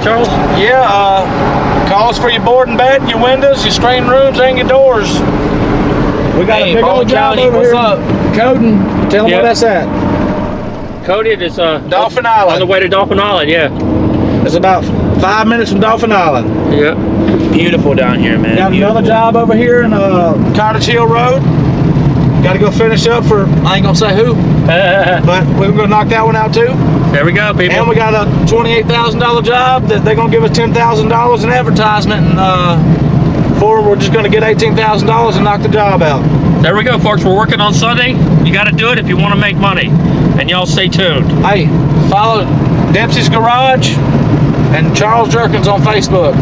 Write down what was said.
Charles? Yeah, calls for your board and bed, your windows, your screen rooms, and your doors. We got a big old job over what's here. up? Coding. Tell them Yep. where that's at. Coded is Dolphin on Island. the way to Dolphin Island, yeah. It's about 5 minutes from Dolphin Island. Yeah. Beautiful down here, man. Got Beautiful. another job over here in Cottage Hill Road. Got to go finish up for, I ain't gonna say who, but we're gonna knock that one out too. There we go, people. And we got a $28,000 job that they're gonna give us $10,000 in advertisement, and we're just gonna get $18,000 and knock the job out. There we go, folks. We're working on Sunday. You got to do it if you want to make money. And y'all stay tuned. Hey, follow Dempsey's Garage and Charles Jerkins on Facebook.